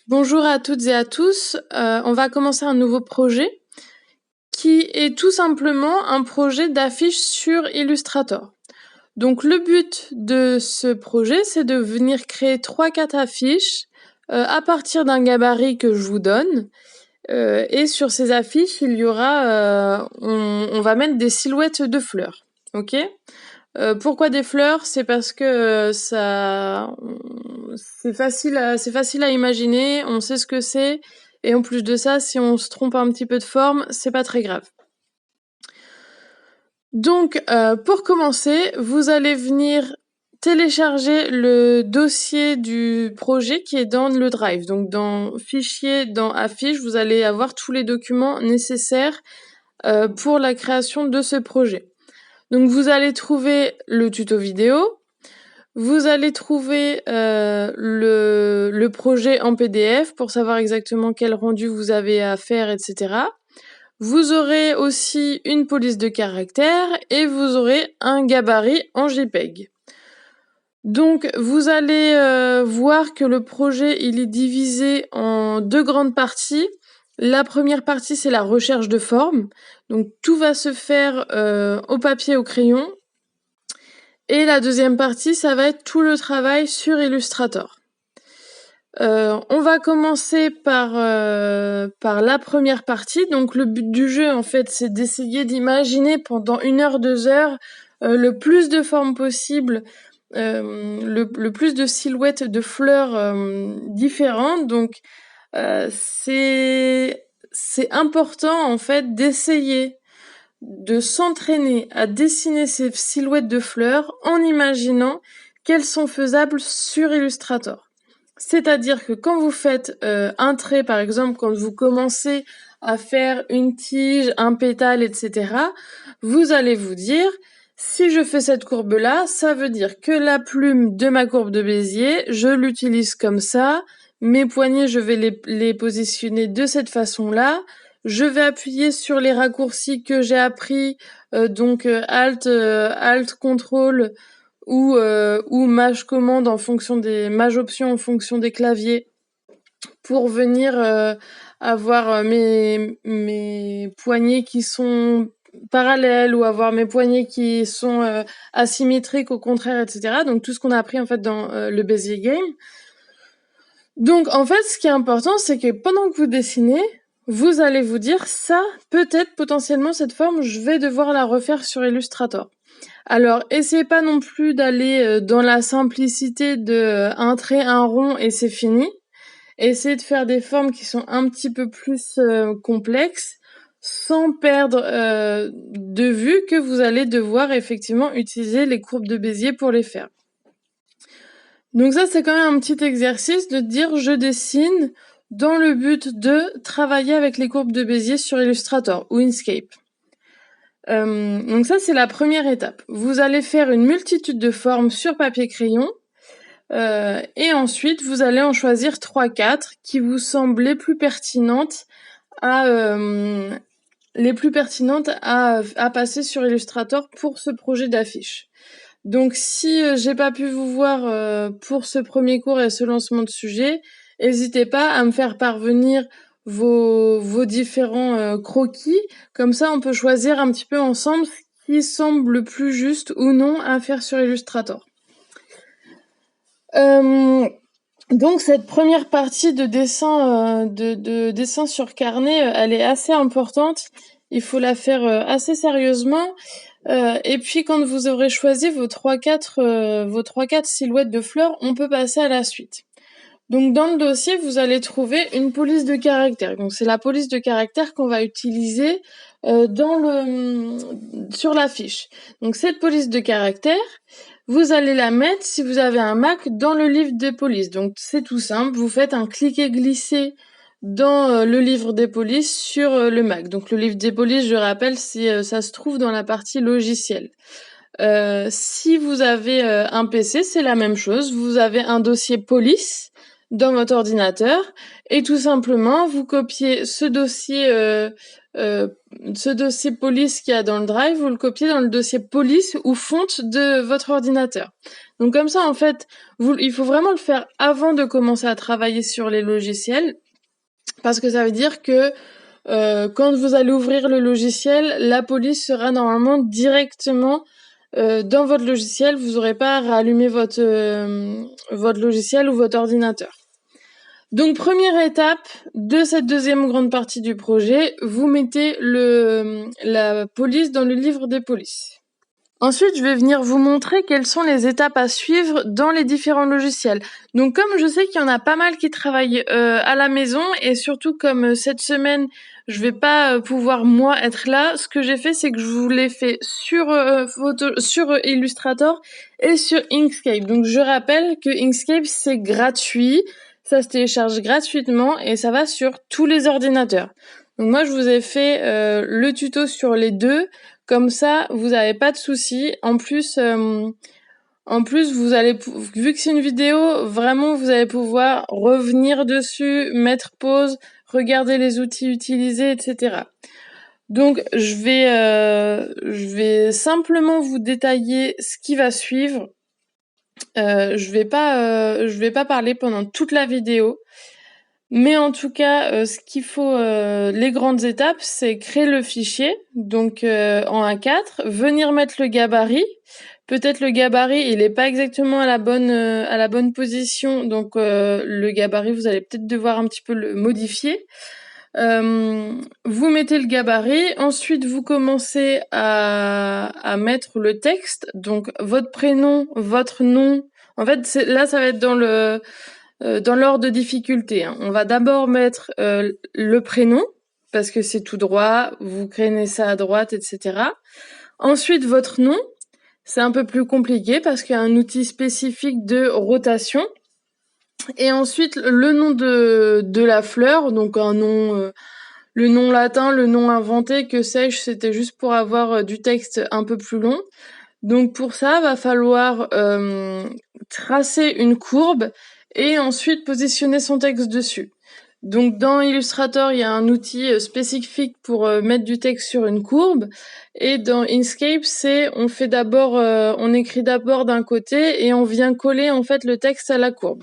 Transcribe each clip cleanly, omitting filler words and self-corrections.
Bonjour à toutes et à tous. On va commencer un nouveau projet qui est tout simplement un projet d'affiche sur Illustrator. Donc le but de ce projet, c'est de venir créer 3-4 affiches à partir d'un gabarit que je vous donne. Et sur ces affiches, il y aura, on va mettre des silhouettes de fleurs. Ok ? Pourquoi des fleurs? C'est parce que c'est facile à imaginer, on sait ce que c'est, et en plus de ça, si on se trompe un petit peu de forme, c'est pas très grave. Donc, pour commencer, vous allez venir télécharger le dossier du projet qui est dans le Drive. Donc, dans Fichier, dans Affiches, vous allez avoir tous les documents nécessaires pour la création de ce projet. Donc vous allez trouver le tuto vidéo, vous allez trouver le projet en PDF pour savoir exactement quel rendu vous avez à faire, etc. Vous aurez aussi une police de caractère et vous aurez un gabarit en JPEG. Donc vous allez voir que le projet il est divisé en deux grandes parties. La première partie, c'est la recherche de forme. Donc tout va se faire au papier, au crayon. Et la deuxième partie, ça va être tout le travail sur Illustrator. On va commencer par la première partie. Donc le but du jeu, en fait, c'est d'essayer d'imaginer pendant 1 heure, 2 heures, le plus de formes possibles, le plus de silhouettes de fleurs différentes. Donc c'est important en fait d'essayer de s'entraîner à dessiner ces silhouettes de fleurs en imaginant qu'elles sont faisables sur Illustrator. C'est-à-dire que quand vous faites un trait, par exemple, quand vous commencez à faire une tige, un pétale, etc., vous allez vous dire, si je fais cette courbe-là, ça veut dire que la plume de ma courbe de Bézier, je l'utilise comme ça, mes poignets, je vais les positionner de cette façon-là, je vais appuyer sur les raccourcis que j'ai appris, donc Alt, Ctrl ou Maj commande en fonction Maj option en fonction des claviers pour venir avoir mes poignets qui sont parallèles ou avoir mes poignets qui sont asymétriques au contraire, etc. Donc tout ce qu'on a appris en fait dans le Bezier Game. Donc en fait, ce qui est important, c'est que pendant que vous dessinez, vous allez vous dire ça, peut-être potentiellement cette forme, je vais devoir la refaire sur Illustrator. Alors, essayez pas non plus d'aller dans la simplicité de un trait, un rond et c'est fini. Essayez de faire des formes qui sont un petit peu plus complexes, sans perdre de vue que vous allez devoir effectivement utiliser les courbes de Bézier pour les faire. Donc ça, c'est quand même un petit exercice de dire je dessine dans le but de travailler avec les courbes de Bézier sur Illustrator ou Inkscape. Donc ça, c'est la première étape. Vous allez faire une multitude de formes sur papier crayon et ensuite, vous allez en choisir 3-4 qui vous semblent les plus pertinentes à passer sur Illustrator pour ce projet d'affiche. Donc si j'ai pas pu vous voir pour ce premier cours et ce lancement de sujet, n'hésitez pas à me faire parvenir vos différents croquis, comme ça on peut choisir un petit peu ensemble ce qui semble le plus juste ou non à faire sur Illustrator. Donc cette première partie de dessin de dessin sur carnet, elle est assez importante. Il faut la faire assez sérieusement. Et puis quand vous aurez choisi vos 3-4 silhouettes de fleurs, on peut passer à la suite. Donc dans le dossier, vous allez trouver une police de caractère. Donc c'est la police de caractère qu'on va utiliser sur la fiche. Donc cette police de caractère, vous allez la mettre, si vous avez un Mac, dans le livre des polices. Donc c'est tout simple, vous faites un cliquer-glisser dans le livre des polices sur le Mac. Donc le livre des polices, je rappelle, ça se trouve dans la partie logiciel. Si vous avez un PC, c'est la même chose. Vous avez un dossier police dans votre ordinateur et tout simplement vous copiez ce dossier police qu'il y a dans le drive, vous le copiez dans le dossier police ou fonte de votre ordinateur. Donc comme ça en fait, il faut vraiment le faire avant de commencer à travailler sur les logiciels parce que ça veut dire que quand vous allez ouvrir le logiciel, la police sera normalement directement dans votre logiciel. Vous n'aurez pas à rallumer votre logiciel ou votre ordinateur. Donc première étape de cette deuxième grande partie du projet, vous mettez la police dans le livre des polices. Ensuite, je vais venir vous montrer quelles sont les étapes à suivre dans les différents logiciels. Donc comme je sais qu'il y en a pas mal qui travaillent à la maison et surtout comme cette semaine, je vais pas pouvoir moi être là, ce que j'ai fait c'est que je vous l'ai fait sur Illustrator et sur Inkscape. Donc je rappelle que Inkscape c'est gratuit, ça se télécharge gratuitement et ça va sur tous les ordinateurs. Donc moi je vous ai fait le tuto sur les deux. Comme ça, vous n'avez pas de soucis. En plus, vous allez, vu que c'est une vidéo, vraiment, vous allez pouvoir revenir dessus, mettre pause, regarder les outils utilisés, etc. Donc, je vais simplement vous détailler ce qui va suivre. Je vais pas parler pendant toute la vidéo. Mais en tout cas, ce qu'il faut, les grandes étapes, c'est créer le fichier, donc en A4, venir mettre le gabarit. Peut-être le gabarit, il est pas exactement à la bonne position, donc le gabarit, vous allez peut-être devoir un petit peu le modifier. Vous mettez le gabarit, ensuite vous commencez à mettre le texte, donc votre prénom, votre nom. En fait, là, ça va être dans l'ordre de difficulté, hein. On va d'abord mettre le prénom, parce que c'est tout droit, vous créez ça à droite, etc. Ensuite, votre nom, c'est un peu plus compliqué parce qu'il y a un outil spécifique de rotation. Et ensuite, le nom de la fleur, donc un nom, le nom latin, le nom inventé, que sais-je, c'était juste pour avoir du texte un peu plus long. Donc pour ça, va falloir tracer une courbe et ensuite positionner son texte dessus. Donc dans Illustrator, il y a un outil spécifique pour mettre du texte sur une courbe et dans Inkscape, on écrit d'abord d'un côté et on vient coller en fait le texte à la courbe.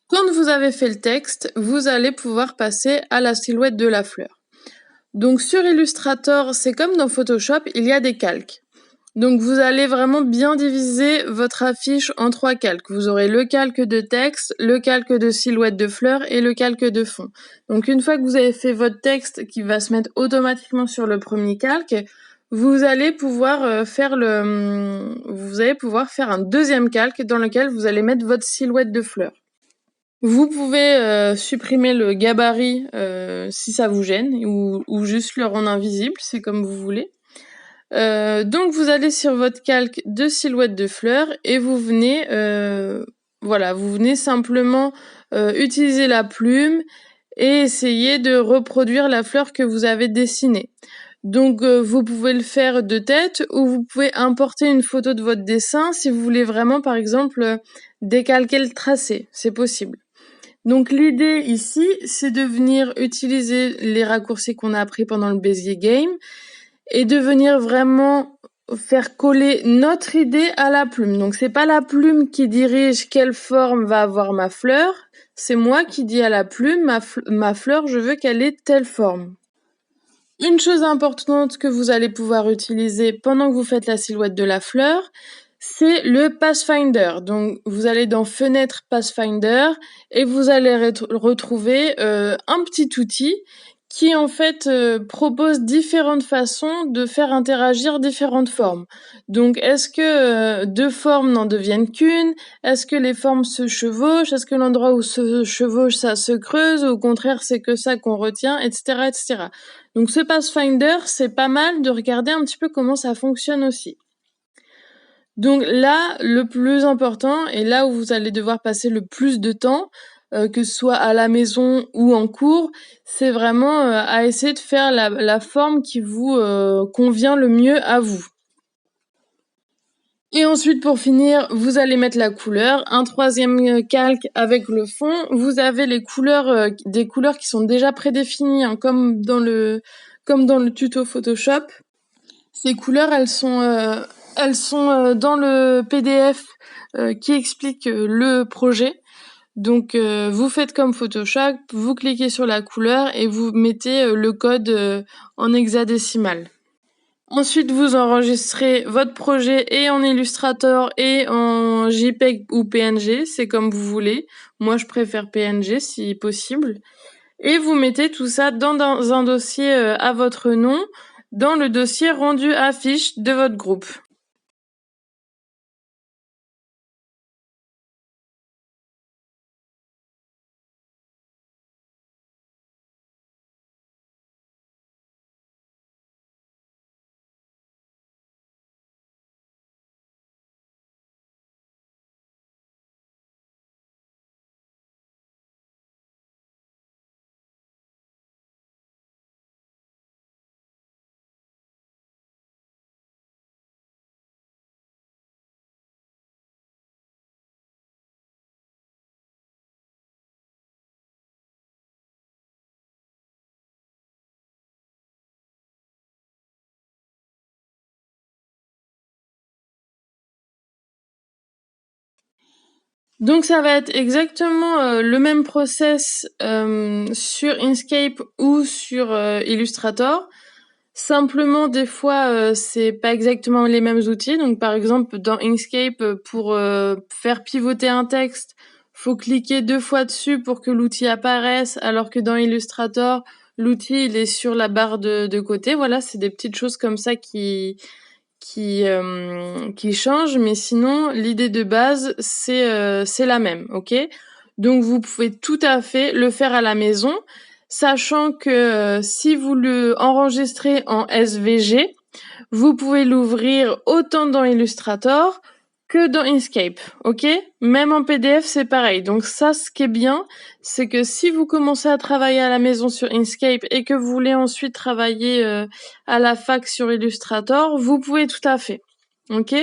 Quand vous avez fait le texte, vous allez pouvoir passer à la silhouette de la fleur. Donc sur Illustrator, c'est comme dans Photoshop, il y a des calques. Donc vous allez vraiment bien diviser votre affiche en 3 calques. Vous aurez le calque de texte, le calque de silhouette de fleurs et le calque de fond. Donc une fois que vous avez fait votre texte qui va se mettre automatiquement sur le premier calque, vous allez pouvoir faire un deuxième calque dans lequel vous allez mettre votre silhouette de fleurs. Vous pouvez supprimer le gabarit si ça vous gêne ou juste le rendre invisible, c'est comme vous voulez. Donc vous allez sur votre calque de silhouette de fleurs et vous venez simplement utiliser la plume et essayer de reproduire la fleur que vous avez dessinée. Donc vous pouvez le faire de tête ou vous pouvez importer une photo de votre dessin si vous voulez vraiment par exemple décalquer le tracé, c'est possible. Donc l'idée ici, c'est de venir utiliser les raccourcis qu'on a appris pendant le Bezier Game et de venir vraiment faire coller notre idée à la plume. Donc c'est pas la plume qui dirige quelle forme va avoir ma fleur, c'est moi qui dis à la plume ma fleur, je veux qu'elle ait telle forme. Une chose importante que vous allez pouvoir utiliser pendant que vous faites la silhouette de la fleur, c'est le Pathfinder. Donc vous allez dans Fenêtre Pathfinder et vous allez retrouver un petit outil qui en fait propose différentes façons de faire interagir différentes formes. Donc est-ce que deux formes n'en deviennent qu'une? Est-ce que les formes se chevauchent? Est-ce que l'endroit où se chevauche ça se creuse? Ou au contraire c'est que ça qu'on retient, etc., etc. Donc ce Pathfinder, c'est pas mal de regarder un petit peu comment ça fonctionne aussi. Donc là, le plus important, et là où vous allez devoir passer le plus de temps, que ce soit à la maison ou en cours, c'est vraiment à essayer de faire la forme qui vous convient le mieux à vous. Et ensuite, pour finir, vous allez mettre la couleur, un troisième calque avec le fond. Vous avez les couleurs, des couleurs qui sont déjà prédéfinies, hein, comme dans le tuto Photoshop. Ces couleurs, elles sont dans le PDF qui explique le projet. Donc, vous faites comme Photoshop, vous cliquez sur la couleur et vous mettez le code en hexadécimal. Ensuite, vous enregistrez votre projet et en Illustrator et en JPEG ou PNG, c'est comme vous voulez. Moi, je préfère PNG si possible. Et vous mettez tout ça dans un dossier à votre nom, dans le dossier rendu affiche de votre groupe. Donc ça va être exactement le même process sur Inkscape ou sur Illustrator. Simplement, des fois, c'est pas exactement les mêmes outils. Donc, par exemple, dans Inkscape, pour faire pivoter un texte, faut cliquer 2 fois dessus pour que l'outil apparaisse, alors que dans Illustrator, l'outil, il est sur la barre de côté. Voilà, c'est des petites choses comme ça qui changent, mais sinon, l'idée de base, c'est la même, ok? Donc, vous pouvez tout à fait le faire à la maison, sachant que si vous le enregistrez en SVG, vous pouvez l'ouvrir autant dans Illustrator que dans Inkscape, ok? Même en PDF, c'est pareil. Donc ça, ce qui est bien, c'est que si vous commencez à travailler à la maison sur Inkscape et que vous voulez ensuite travailler à la fac sur Illustrator, vous pouvez tout à fait, ok?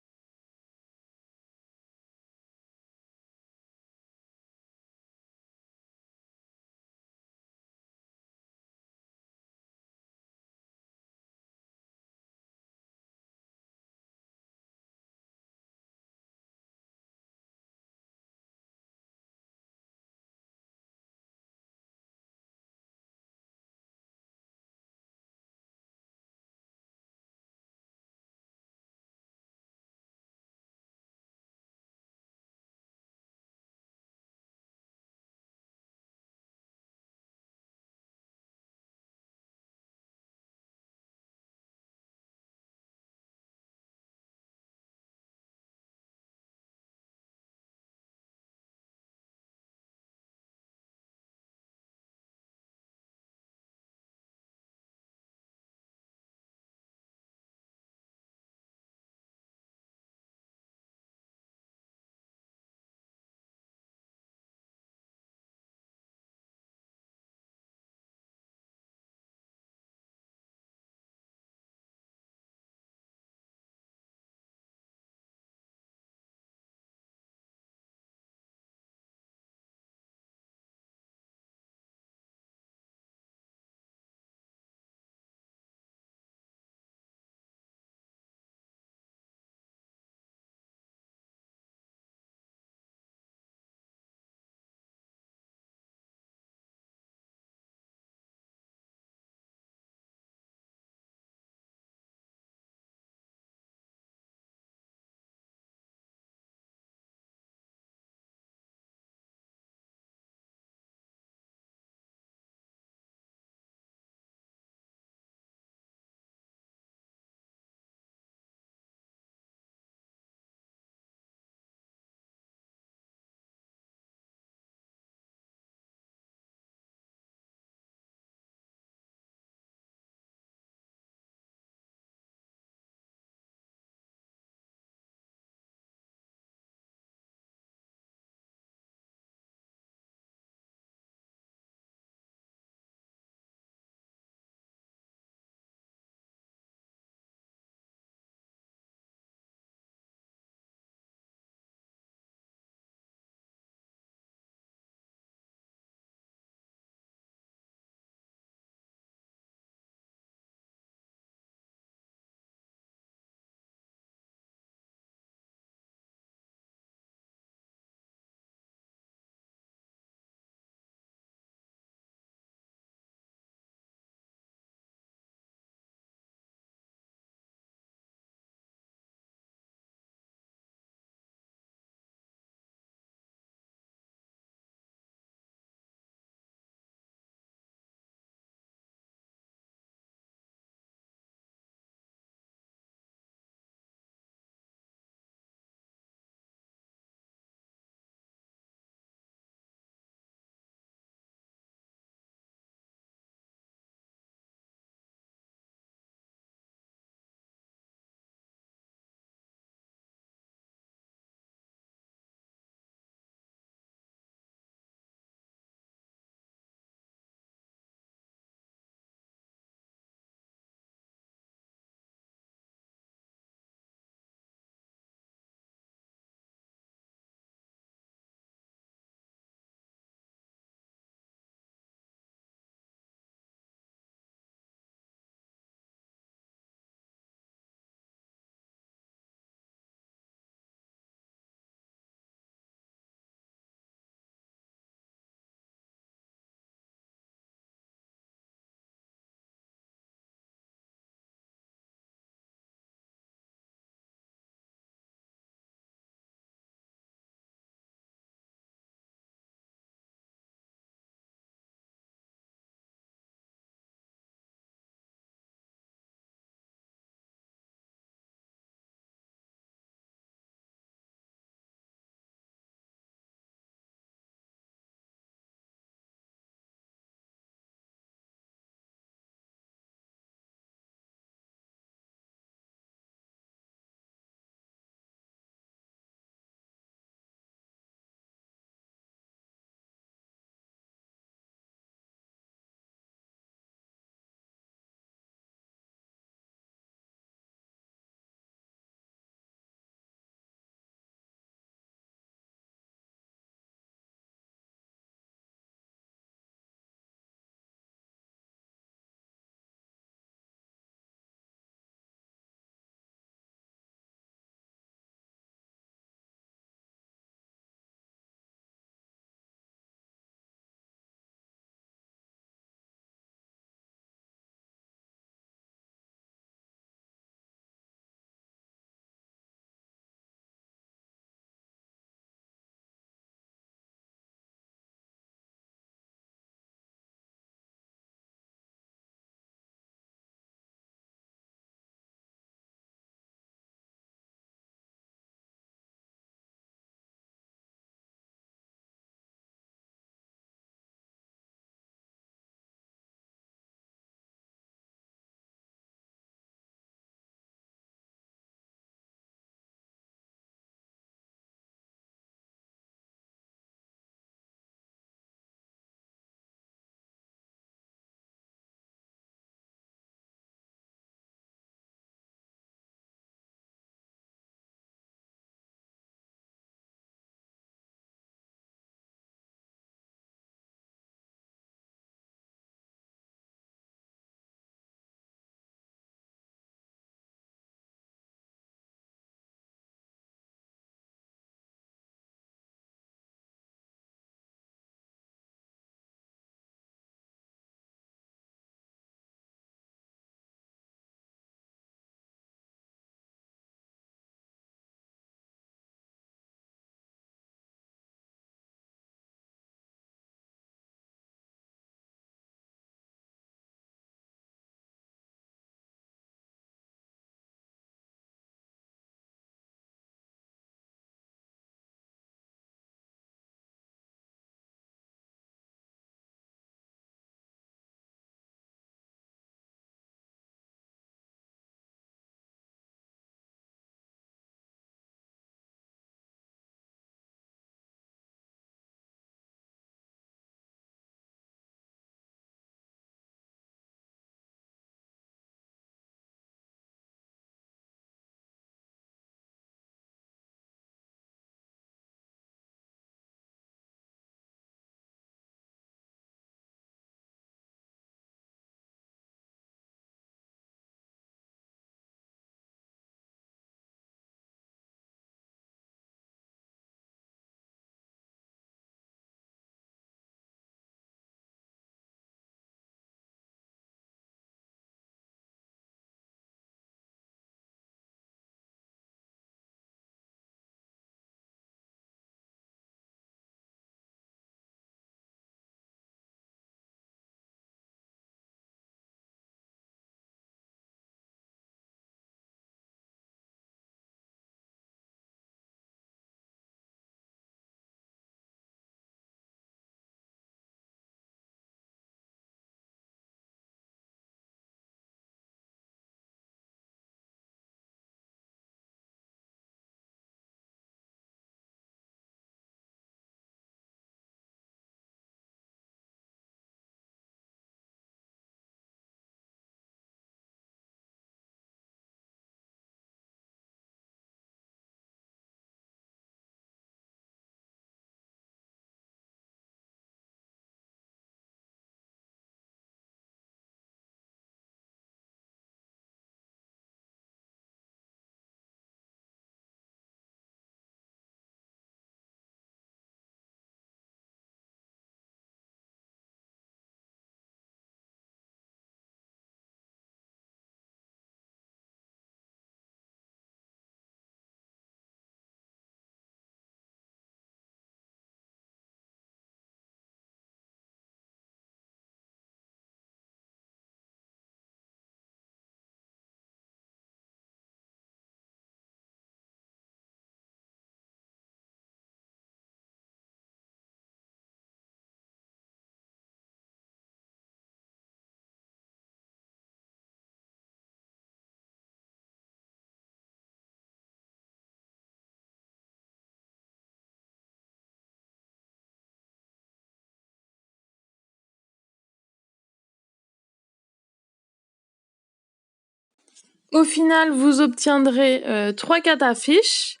Au final, vous obtiendrez 3-4 affiches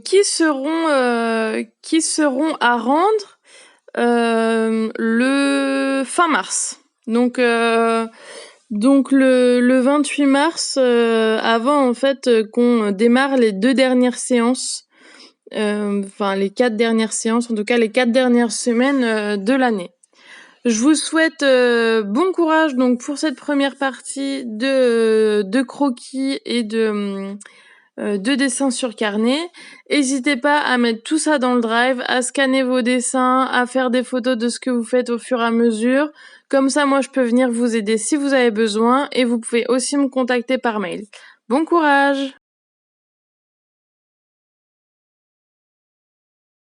qui seront à rendre le fin mars. Donc le 28 mars, avant en fait qu'on démarre les 2 dernières séances, enfin les 4 dernières séances, en tout cas les 4 dernières semaines de l'année. Je vous souhaite bon courage donc pour cette première partie de croquis et de dessins sur carnet. N'hésitez pas à mettre tout ça dans le drive, à scanner vos dessins, à faire des photos de ce que vous faites au fur et à mesure. Comme ça, moi, je peux venir vous aider si vous avez besoin et vous pouvez aussi me contacter par mail. Bon courage!